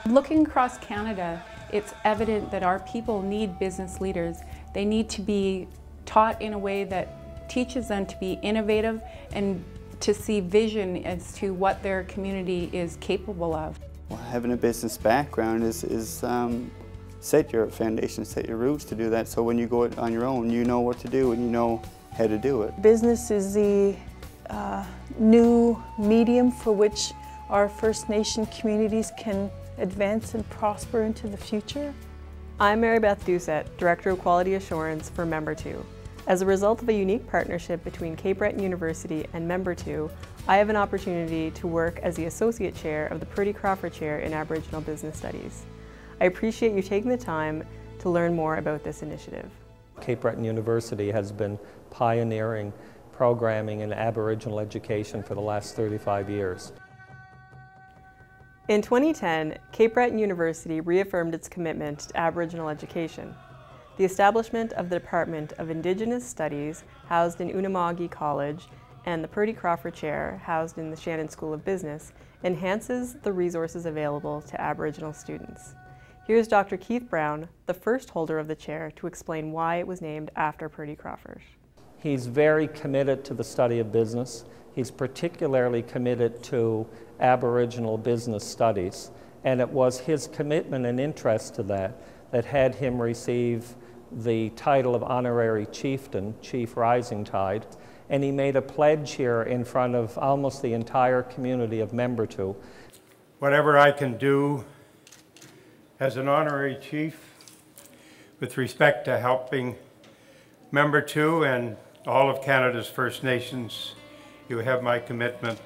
Looking across Canada, it's evident that our people need business leaders. They need to be taught in a way that teaches them to be innovative and to see vision as to what their community is capable of. Well, having a business background is set your foundation, set your roots to do that, so when you go on your own, you know what to do and you know how to do it. Business is the new medium for which our First Nation communities can advance and prosper into the future. I'm Mary Beth Doucette, Director of Quality Assurance for Member 2. As a result of a unique partnership between Cape Breton University and Member 2, I have an opportunity to work as the Associate Chair of the Purdy Crawford Chair in Aboriginal Business Studies. I appreciate you taking the time to learn more about this initiative. Cape Breton University has been pioneering programming in Aboriginal education for the last 35 years. In 2010, Cape Breton University reaffirmed its commitment to Aboriginal education. The establishment of the Department of Indigenous Studies, housed in Unama'ki College, and the Purdy Crawford Chair, housed in the Shannon School of Business, enhances the resources available to Aboriginal students. Here's Dr. Keith Brown, the first holder of the chair, to explain why it was named after Purdy Crawford. He's very committed to the study of business. He's particularly committed to Aboriginal business studies, and it was his commitment and interest to that that had him receive the title of Honorary Chieftain, Chief Rising Tide, and he made a pledge here in front of almost the entire community of Member 2. Whatever I can do as an Honorary Chief with respect to helping Member 2 and all of Canada's First Nations, you have my commitment.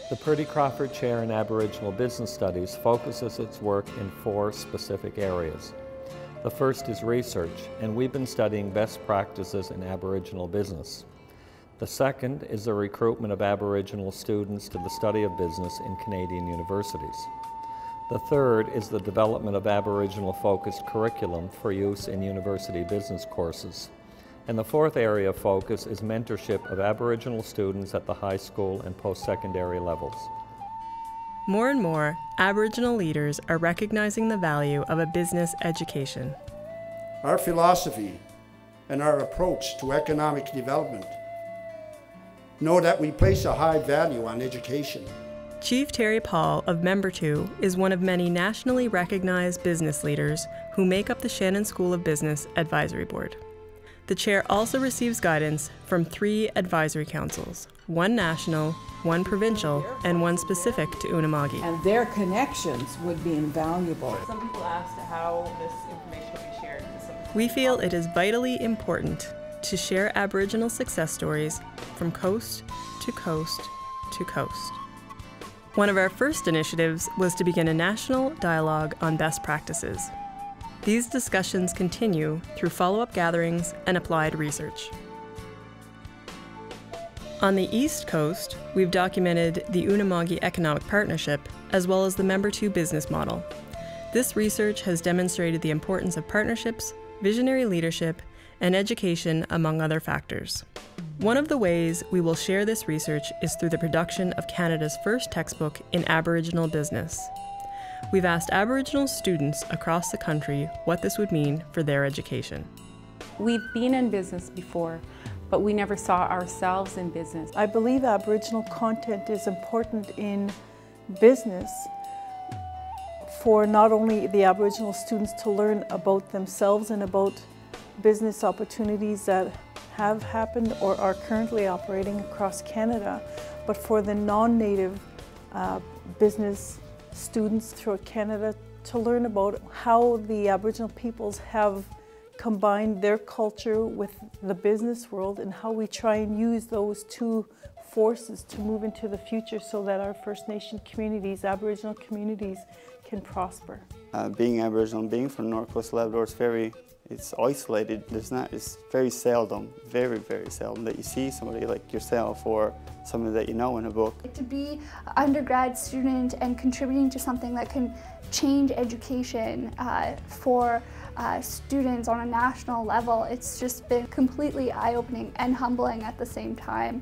The Purdy Crawford Chair in Aboriginal Business Studies focuses its work in 4 specific areas. The first is research, and we've been studying best practices in Aboriginal business. The second is the recruitment of Aboriginal students to the study of business in Canadian universities. The third is the development of Aboriginal-focused curriculum for use in university business courses. And the fourth area of focus is mentorship of Aboriginal students at the high school and post-secondary levels. More and more, Aboriginal leaders are recognizing the value of a business education. Our philosophy and our approach to economic development know that we place a high value on education. Chief Terry Paul of Member 2 is one of many nationally recognized business leaders who make up the Shannon School of Business Advisory Board. The chair also receives guidance from 3 advisory councils, 1 national, 1 provincial, and 1 specific to Unama'ki. And their connections would be invaluable. Some people asked how this information will be shared. We feel it is vitally important to share Aboriginal success stories from coast to coast to coast. One of our first initiatives was to begin a national dialogue on best practices. These discussions continue through follow-up gatherings and applied research. On the East Coast, we've documented the Unama'ki Economic Partnership as well as the Member 2 business model. This research has demonstrated the importance of partnerships, visionary leadership, and education, among other factors. One of the ways we will share this research is through the production of Canada's first textbook in Aboriginal business. We've asked Aboriginal students across the country what this would mean for their education. We've been in business before, but we never saw ourselves in business. I believe Aboriginal content is important in business for not only the Aboriginal students to learn about themselves and about business opportunities that have happened or are currently operating across Canada, but for the non-native business students throughout Canada to learn about how the Aboriginal peoples have combined their culture with the business world and how we try and use those 2 forces to move into the future so that our First Nation communities, Aboriginal communities, can prosper. Being Aboriginal and being from North Coast Labrador is it's isolated. It's very seldom, very, very seldom that you see somebody like yourself or somebody that you know in a book. To be an undergrad student and contributing to something that can change education for students on a national level, it's just been completely eye-opening and humbling at the same time.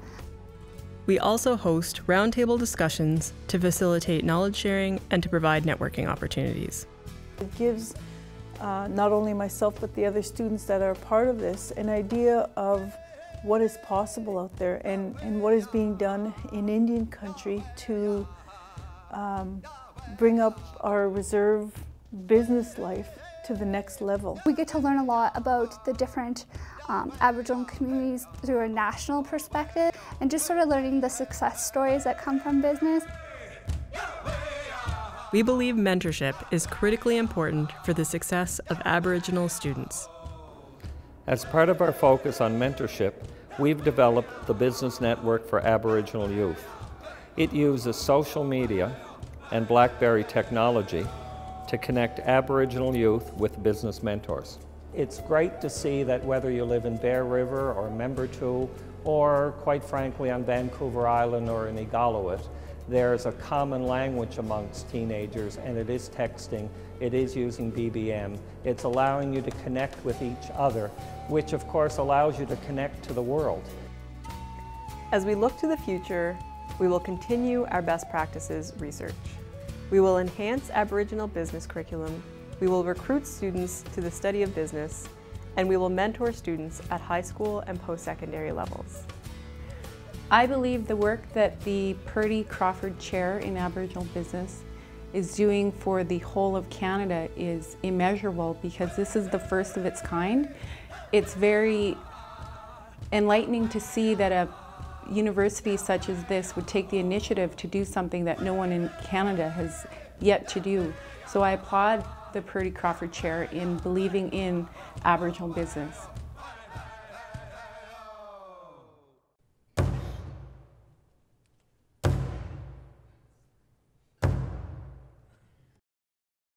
We also host roundtable discussions to facilitate knowledge sharing and to provide networking opportunities. It gives not only myself but the other students that are part of this an idea of what is possible out there and what is being done in Indian country to bring up our reserve business life to the next level. We get to learn a lot about the different Aboriginal communities through a national perspective and just sort of learning the success stories that come from business. We believe mentorship is critically important for the success of Aboriginal students. As part of our focus on mentorship, we've developed the Business Network for Aboriginal Youth. It uses social media and BlackBerry technology to connect Aboriginal youth with business mentors. It's great to see that whether you live in Bear River or Membertou, or quite frankly on Vancouver Island or in Iqaluit, there's a common language amongst teenagers, and it is texting, it is using BBM. It's allowing you to connect with each other, which of course allows you to connect to the world. As we look to the future, we will continue our best practices research. We will enhance Aboriginal business curriculum, we will recruit students to the study of business, and we will mentor students at high school and post-secondary levels. I believe the work that the Purdy Crawford Chair in Aboriginal Business is doing for the whole of Canada is immeasurable because this is the first of its kind. It's very enlightening to see that a university such as this would take the initiative to do something that no one in Canada has yet to do. So I applaud the Purdy Crawford Chair in believing in Aboriginal business.